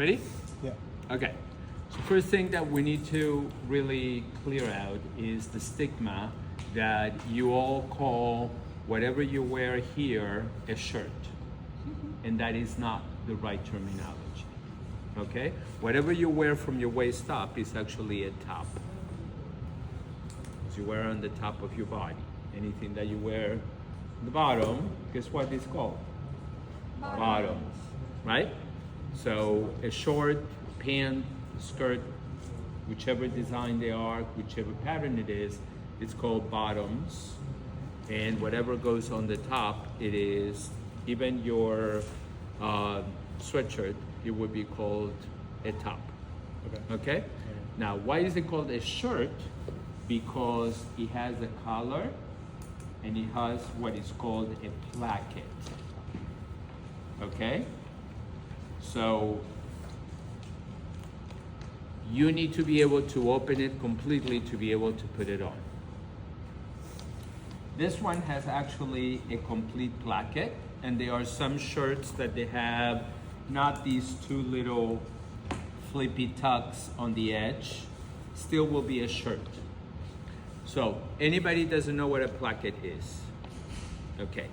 Ready? Yeah. Okay. So first thing that we need to really clear out is the stigma that you all call whatever you wear here a shirt. And that is not the right terminology. Okay? Whatever you wear from your waist up is actually a top. As you wear on the top of your body. Anything that you wear on the bottom, guess what it's called? Bottoms. Right? So a short pant, skirt, whichever design they are, whichever pattern it is, it's called bottoms. And whatever goes on the top, it is, even your sweatshirt, it would be called a top. Okay? Now, why is it called a shirt? Because it has a collar and it has what is called a placket. Okay? So you need to be able to open it completely to be able to put it on. This one has actually a complete placket, and there are some shirts that they have not these two little flippy tucks on the edge. Still will be a shirt. So anybody doesn't know what a placket is? Okay.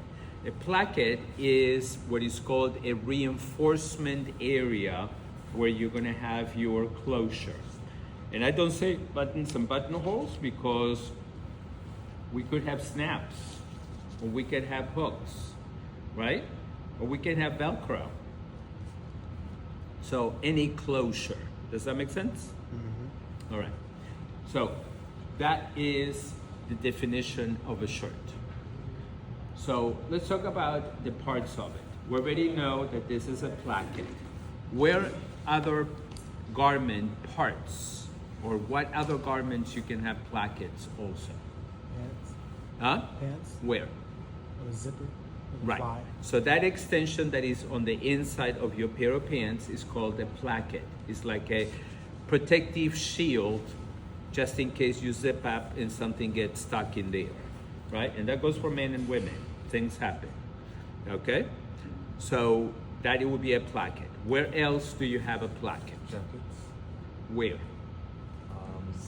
A placket is what is called a reinforcement area where you're going to have your closure. And I don't say buttons and buttonholes because we could have snaps, or we could have hooks, right? Or we can have Velcro. So any closure. Does that make sense? Mm-hmm. All right. So that is the definition of a shirt. So let's talk about the parts of it. We already know that this is a placket. Where other garment parts, or what other garments you can have plackets also? Pants. Huh? Pants. Where? Or a zipper. Or a Right. fly. So that extension that is on the inside of your pair of pants is called a placket. It's like a protective shield just in case you zip up and something gets stuck in there, right? And that goes for men and women. Things happen, okay? So that it would be a placket. Where else do you have a placket? Jackets. Where?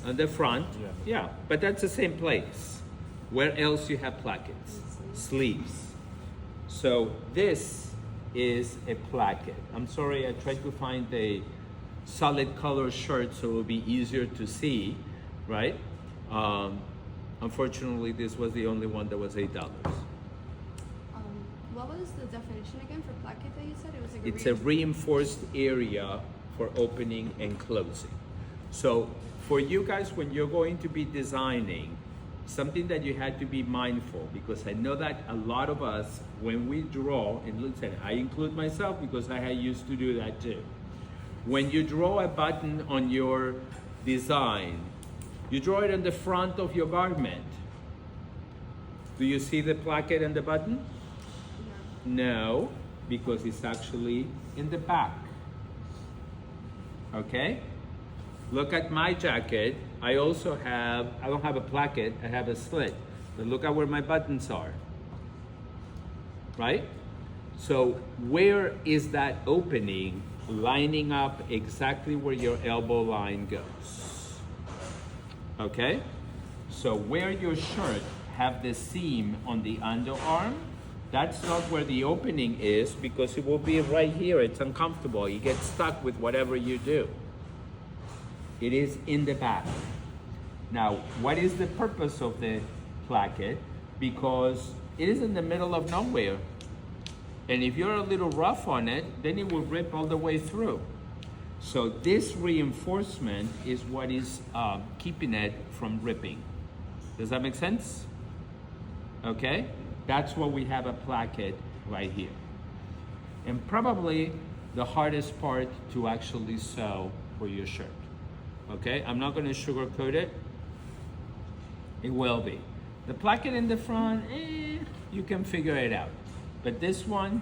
On the front? Yeah, but that's the same place. Where else you have plackets? Sleeves. So this is a placket. I'm sorry, I tried to find a solid color shirt so it will be easier to see, right? Unfortunately, this was the only one that was $8. What was the definition again for placket that you said? It was like It's a reinforced area for opening and closing. So for you guys, when you're going to be designing, something that you had to be mindful, because I know that a lot of us, when we draw, and listen, I include myself because I used to do that too. When you draw a button on your design, you draw it on the front of your garment. Do you see the placket and the button? No, because it's actually in the back. Okay? Look at my jacket. I don't have a placket, I have a slit. But look at where my buttons are. Right? So where is that opening lining up exactly where your elbow line goes? Okay? So where your shirt have the seam on the underarm, that's not where the opening is because it will be right here. It's uncomfortable. You get stuck with whatever you do. It is in the back. Now, what is the purpose of the placket? Because it is in the middle of nowhere. And if you're a little rough on it, then it will rip all the way through. So this reinforcement is what is keeping it from ripping. Does that make sense? Okay? That's why we have a placket right here. And probably the hardest part to actually sew for your shirt. Okay? I'm not going to sugarcoat it. It will be. The placket in the front, you can figure it out. But this one,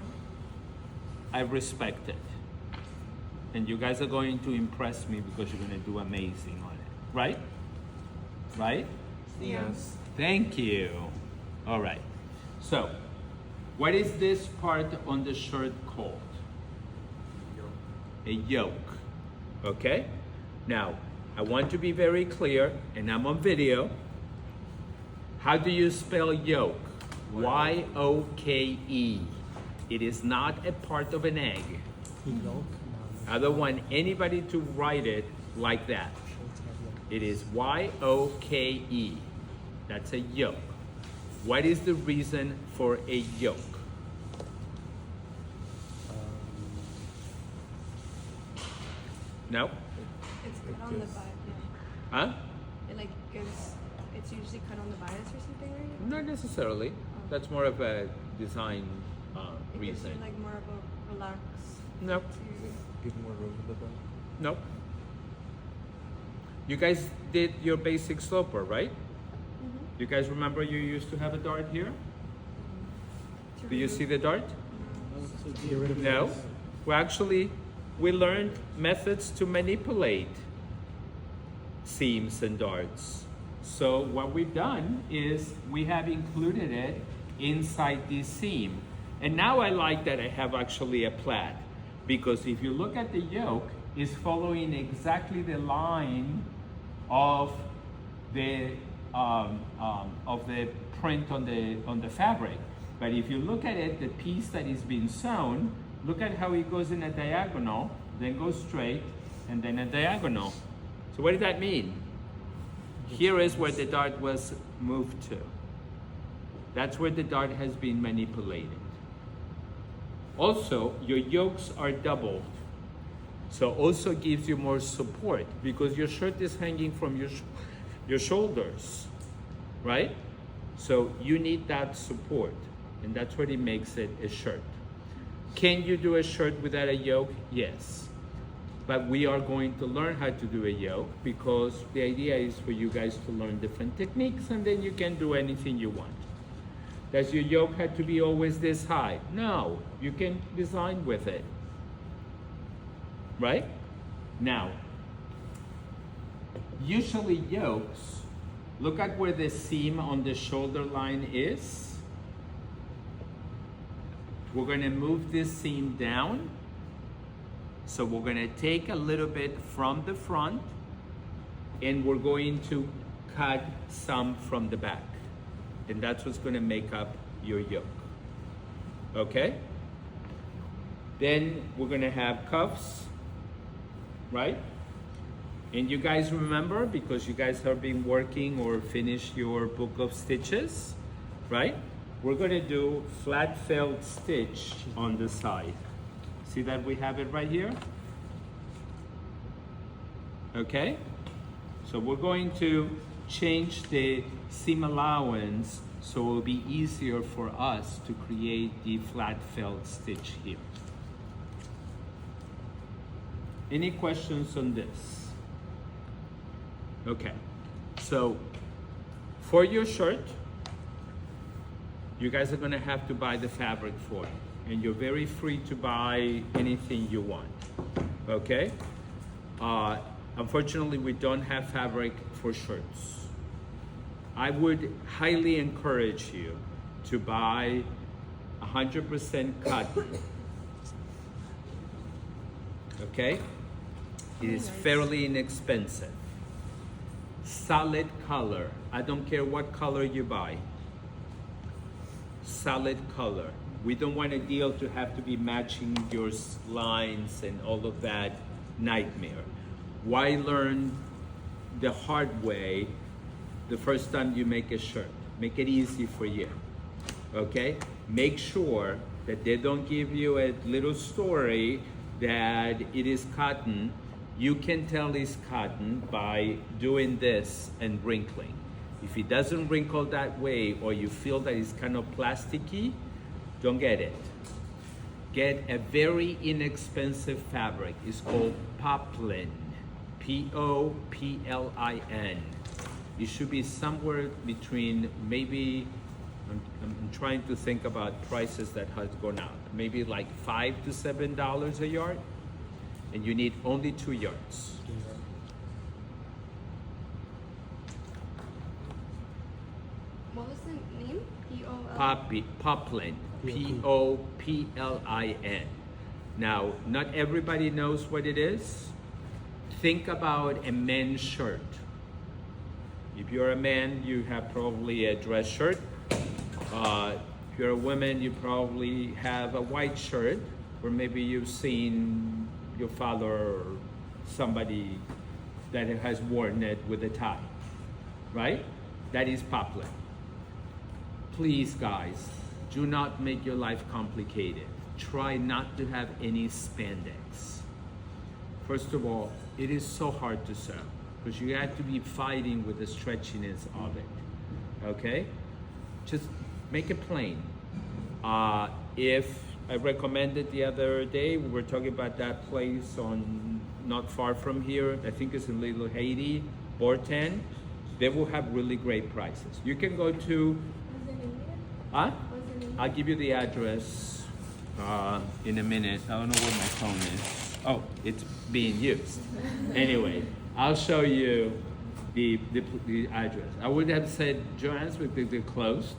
I respect it. And you guys are going to impress me because you're going to do amazing on it. Right? Right? Yes. Thank you. All right. So, what is this part on the shirt called? a yolk. Okay? Now, I want to be very clear, and I'm on video. How do you spell yolk? Y-O-K-E. It is not a part of an egg. Yolk. I don't want anybody to write it like that. It is Y-O-K-E. That's a yolk. What is the reason for a yolk? No? It's cut on the bias. Yeah. Huh? It like gives. It's usually cut on the bias or something, right? Not necessarily. That's more of a design It gives reason. you like more of a relax. No. Give more room in the bone. No. You guys did your basic sloper, right? You guys remember you used to have a dart here? Do you see the dart? Get rid of No. this. Well, actually, we learned methods to manipulate seams and darts. So what we've done is we have included it inside this seam. And now I like that I have actually a plait, because if you look at the yoke, it's following exactly the line of the print on the fabric. But if you look at it, the piece that is being sewn, look at how it goes in a diagonal, then goes straight, and then a diagonal. So what does that mean? Here is where the dart was moved to. That's where the dart has been manipulated. Also, your yokes are doubled. So also gives you more support, because your shirt is hanging from your shoulders, right? So you need that support, and that's what it makes it a shirt. Can you do a shirt without a yoke? Yes. But we are going to learn how to do a yoke, because the idea is for you guys to learn different techniques, and then you can do anything you want. Does your yoke have to be always this high? No, you can design with it. Right? Now, usually yokes, look at where the seam on the shoulder line is. We're going to move this seam down. So we're going to take a little bit from the front, and we're going to cut some from the back. And that's what's going to make up your yoke. Okay? Then we're going to have cuffs, right? And you guys remember, because you guys have been working or finished your book of stitches, right? We're going to do flat felt stitch on the side. See that we have it right here? Okay? So we're going to change the seam allowance so it will be easier for us to create the flat felt stitch here. Any questions on this? Okay, so for your shirt, you guys are gonna have to buy the fabric for it, and you're very free to buy anything you want, okay? Unfortunately, we don't have fabric for shirts. I would highly encourage you to buy 100% cotton, okay? It is fairly inexpensive. Solid color. I don't care what color you buy. Solid color. We don't want a deal to have to be matching your lines and all of that nightmare. Why learn the hard way the first time you make a shirt? Make it easy for you, okay? Make sure that they don't give you a little story that it is cotton. You can tell it's cotton by doing this and wrinkling. If it doesn't wrinkle that way, or you feel that it's kind of plasticky, don't get it. Get a very inexpensive fabric. It's called poplin, P-O-P-L-I-N. It should be somewhere between, maybe, I'm trying to think about prices that has gone out. Maybe like $5 to $7 a yard, and you need only 2 yards. What was the name? P-O-L? Poplin, P-O-P-L-I-N. Now, not everybody knows what it is. Think about a men's shirt. If you're a man, you have probably a dress shirt. If you're a woman, you probably have a white shirt, or maybe you've seen your father or somebody that has worn it with a tie, right? That is poplin. Please, guys, do not make your life complicated. Try not to have any spandex. First of all, it is so hard to sew because you have to be fighting with the stretchiness of it, okay? Just make it plain. If I recommended the other day, we were talking about that place on not far from here, I think it's in Little Haiti, Borten. They will have really great prices. You can go to, I'll give you the address in a minute. I don't know where my phone is. Oh, it's being used. Anyway, I'll show you the address. I would have said Joann's, but they're closed,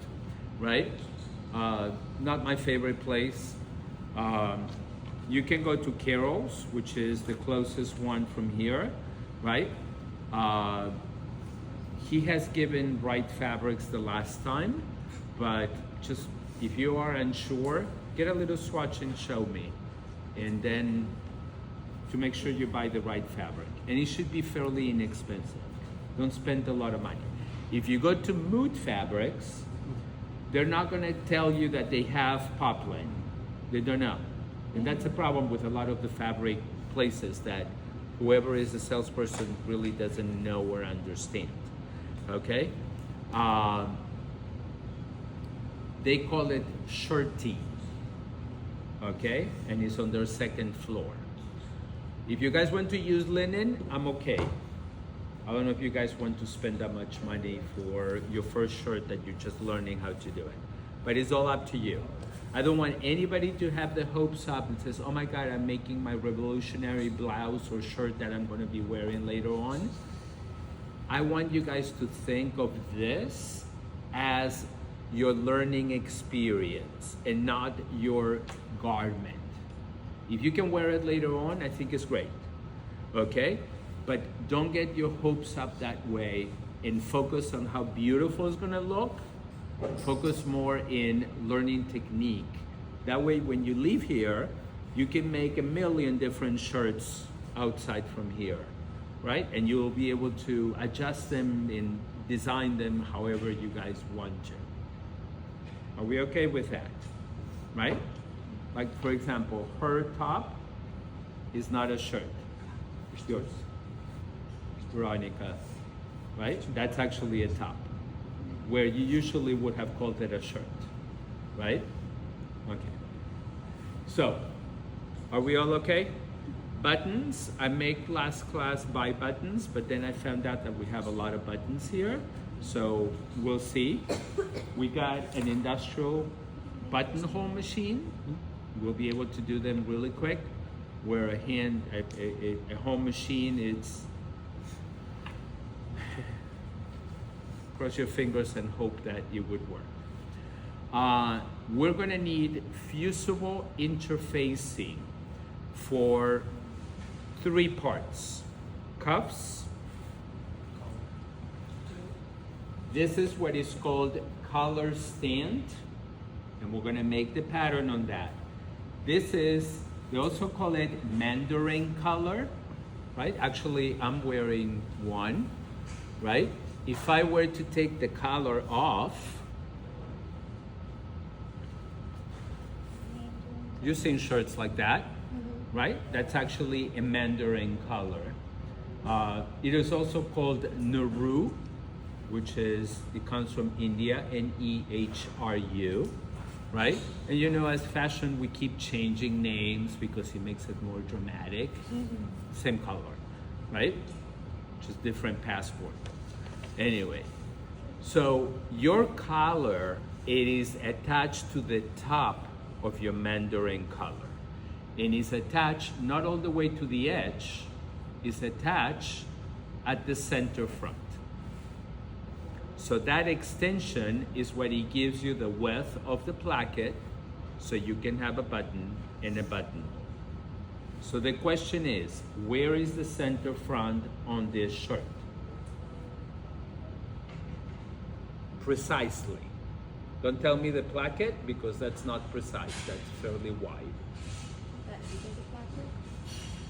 right? Not my favorite place. You can go to Carol's, which is the closest one from here, right? He has given Bright Fabrics the last time, but just if you are unsure, get a little swatch and show me. And then to make sure you buy the right fabric. And it should be fairly inexpensive. Don't spend a lot of money. If you go to Mood Fabrics, they're not gonna tell you that they have poplin. They don't know. And that's a problem with a lot of the fabric places, that whoever is the salesperson really doesn't know or understand, okay? They call it shirty, okay? And it's on their second floor. If you guys want to use linen, I'm okay. I don't know if you guys want to spend that much money for your first shirt that you're just learning how to do it. But it's all up to you. I don't want anybody to have the hopes up and says, oh my God, I'm making my revolutionary blouse or shirt that I'm gonna be wearing later on. I want you guys to think of this as your learning experience and not your garment. If you can wear it later on, I think it's great, okay? But don't get your hopes up that way and focus on how beautiful it's gonna look. Focus more in learning technique. That way, when you leave here, you can make a million different shirts outside from here, right? And you will be able to adjust them and design them however you guys want to. Are we okay with that, right? Like, for example, her top is not a shirt. It's yours, Veronica, right? That's actually a top, where you usually would have called it a shirt, right? Okay. So, are we all okay? Buttons, I make last class buy buttons, but then I found out that we have a lot of buttons here. So we'll see. We got an industrial buttonhole machine. We'll be able to do them really quick. Where a home machine, it's cross your fingers and hope that it would work. We're gonna need fusible interfacing for 3 parts. Cuffs. This is what is called collar stand, and we're gonna make the pattern on that. This is, they also call it Mandarin collar, right? Actually, I'm wearing one, right? If I were to take the collar off, you've seen shirts like that, right? That's actually a Mandarin collar. It is also called Nehru, which is, it comes from India, N-E-H-R-U, right? And you know, as fashion, we keep changing names because it makes it more dramatic. Same color, right? Just different passport. Anyway, so your collar, it is attached to the top of your Mandarin collar. And it's attached not all the way to the edge, it's attached at the center front. So that extension is what it gives you the width of the placket, so you can have a button and a button, So the question is, where is the center front on this shirt? Precisely. Don't tell me the placket because that's not precise, that's fairly wide. That edge of the placket?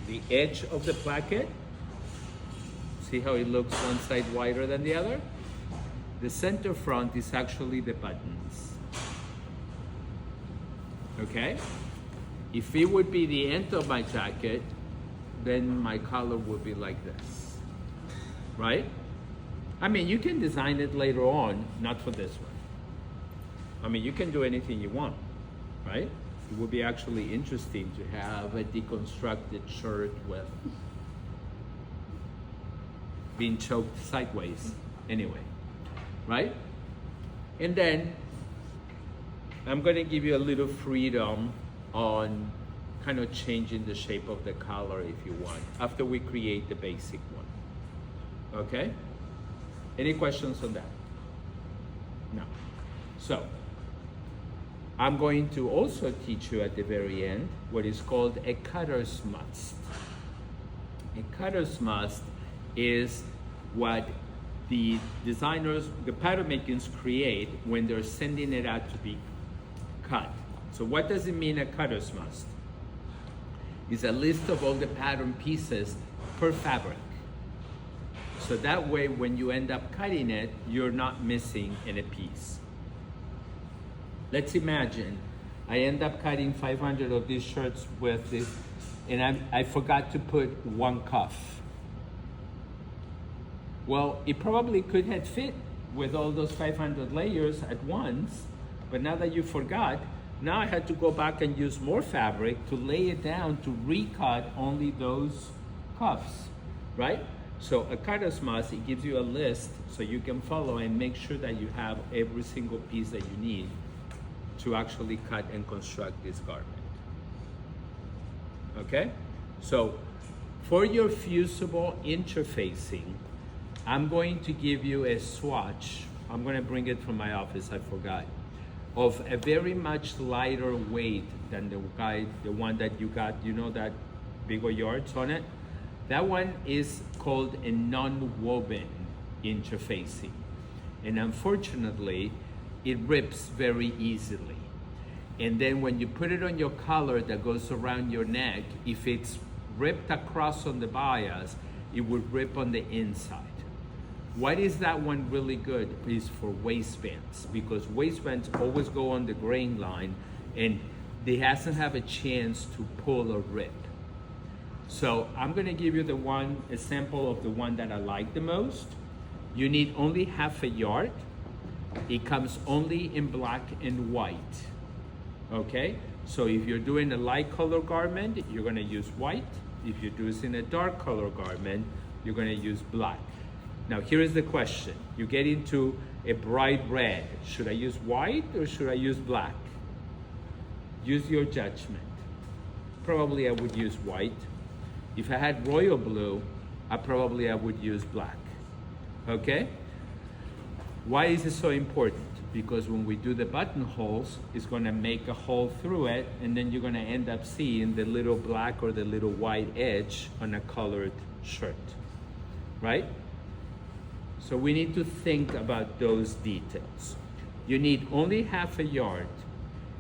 The edge of the placket, see how it looks one side wider than the other? The center front is actually the buttons. Okay? If it would be the end of my jacket, then my collar would be like this, right? I mean, you can design it later on, not for this one. I mean, you can do anything you want, right? It would be actually interesting to have a deconstructed shirt with being choked sideways, anyway, right? And then I'm gonna give you a little freedom on kind of changing the shape of the collar if you want, after we create the basic one, okay? Any questions on that? No. So, I'm going to also teach you at the very end what is called a cutter's must. A cutter's must is what the designers, the pattern makers create when they're sending it out to be cut. So what does it mean, a cutter's must? It's a list of all the pattern pieces per fabric. So that way, when you end up cutting it, you're not missing any piece. Let's imagine I end up cutting 500 of these shirts with this, and I forgot to put one cuff. Well, it probably could have fit with all those 500 layers at once, but now that you forgot, now I had to go back and use more fabric to lay it down to recut only those cuffs, right? So a cutter's must, it gives you a list so you can follow and make sure that you have every single piece that you need to actually cut and construct this garment. Okay? So for your fusible interfacing, I'm going to give you a swatch. I'm going to bring it from my office, I forgot, of a very much lighter weight than the one that you got, you know, that bigger yards on it. That one is called a non-woven interfacing. And unfortunately, it rips very easily. And then when you put it on your collar that goes around your neck, if it's ripped across on the bias, it would rip on the inside. Why is that one really good? Is for waistbands, because waistbands always go on the grain line and they hasn't have a chance to pull or rip. So I'm gonna give you a sample of the one that I like the most. You need only half a yard. It comes only in black and white, okay? So if you're doing a light color garment, you're gonna use white. If you're using a dark color garment, you're gonna use black. Now here is the question. You get into a bright red. Should I use white or should I use black? Use your judgment. Probably I would use white. If I had royal blue, I would use black, okay? Why is it so important? Because when we do the buttonholes, it's gonna make a hole through it, and then you're gonna end up seeing the little black or the little white edge on a colored shirt, right? So we need to think about those details. You need only half a yard,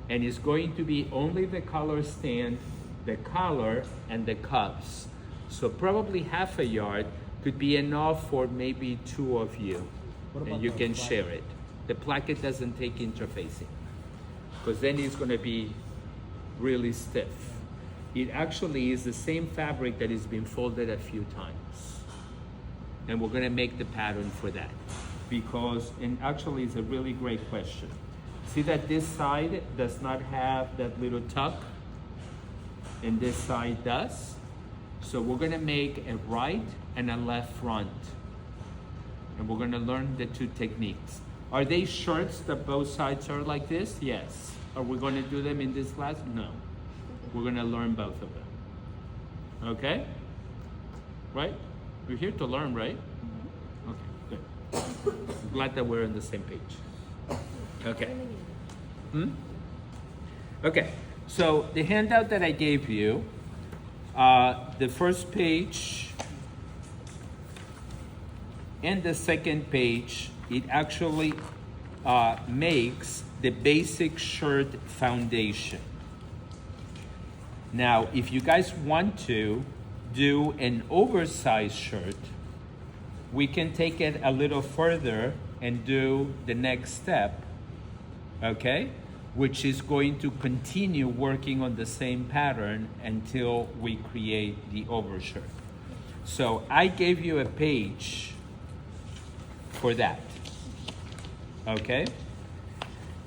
and it's going to be only the collar stand, the collar, and the cuffs. So probably half a yard could be enough for maybe two of you, and you can share it. The placket doesn't take interfacing, because then it's gonna be really stiff. It actually is the same fabric that has been folded a few times. And we're gonna make the pattern for that. Because, and actually it's a really great question. See that this side does not have that little tuck, and this side does? So we're gonna make a right and a left front. And we're gonna learn the two techniques. Are they shirts that both sides are like this? Yes. Are we gonna do them in this class? No. We're gonna learn both of them. Okay? Right? We're here to learn, right? Okay, good. I'm glad that we're on the same page. Okay. Okay, so the handout that I gave you, the first page and the second page, it actually makes the basic shirt foundation. Now, if you guys want to do an oversized shirt, we can take it a little further and do the next step, okay? Which is going to continue working on the same pattern until we create the overshirt. So I gave you a page for that, okay?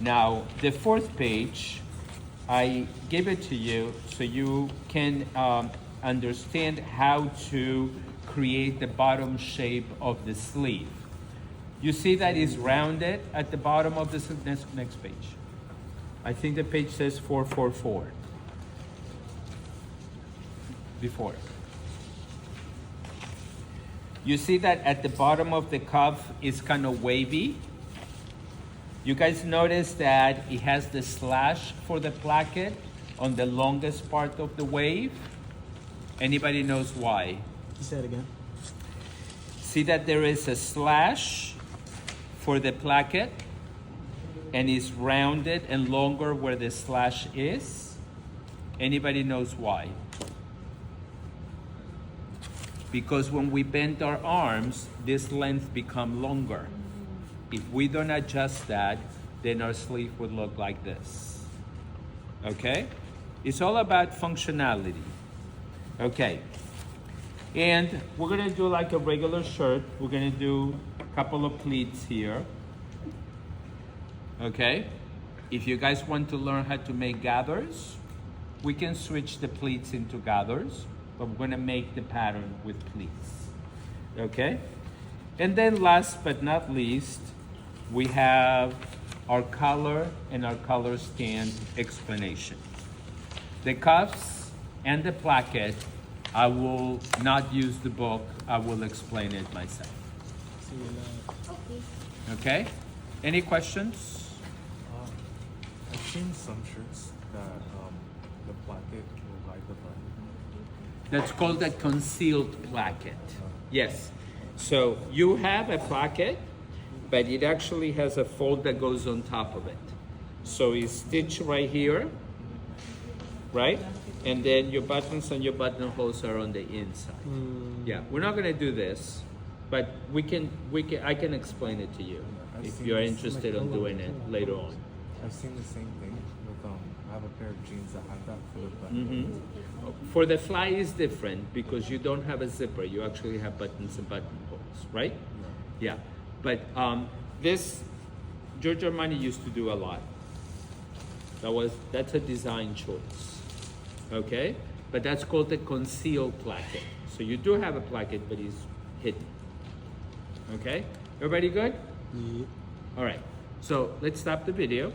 Now, the fourth page, I give it to you so you can understand how to create the bottom shape of the sleeve. You see that is rounded at the bottom of the next page. I think the page says 444. Before. You see that at the bottom of the cuff is kind of wavy. You guys notice that it has the slash for the placket on the longest part of the wave. Anybody knows why? Say it again. See that there is a slash for the placket and is rounded and longer where the slash is. Anybody knows why? Because when we bend our arms, this length become longer. If we don't adjust that, then our sleeve would look like this. Okay? It's all about functionality. Okay. And we're gonna do like a regular shirt. We're gonna do a couple of pleats here. Okay? If you guys want to learn how to make gathers, we can switch the pleats into gathers, but we're gonna make the pattern with pleats. Okay? And then last but not least, we have our color and our color stand explanation. The cuffs and the placket, I will not use the book, I will explain it myself. See you later. Okay? Any questions? I've seen some shirts that the placket will hide the button. That's called a concealed placket. Yes. So you have a placket, but it actually has a fold that goes on top of it. So it's stitched right here, right? And then your buttons and your buttonholes are on the inside. Yeah, we're not gonna do this, but I can explain it to you I've if seen you're this- interested in doing it later on. I've seen the same thing with I have a pair of jeans that have that for the button. For the fly is different because you don't have a zipper. You actually have buttons and buttonholes, right? Yeah. But this, Giorgio Armani used to do a lot. That's a design choice. Okay? But that's called the concealed placket. So you do have a placket, but it's hidden. Okay? Everybody good? Yeah. All right. So let's stop the video.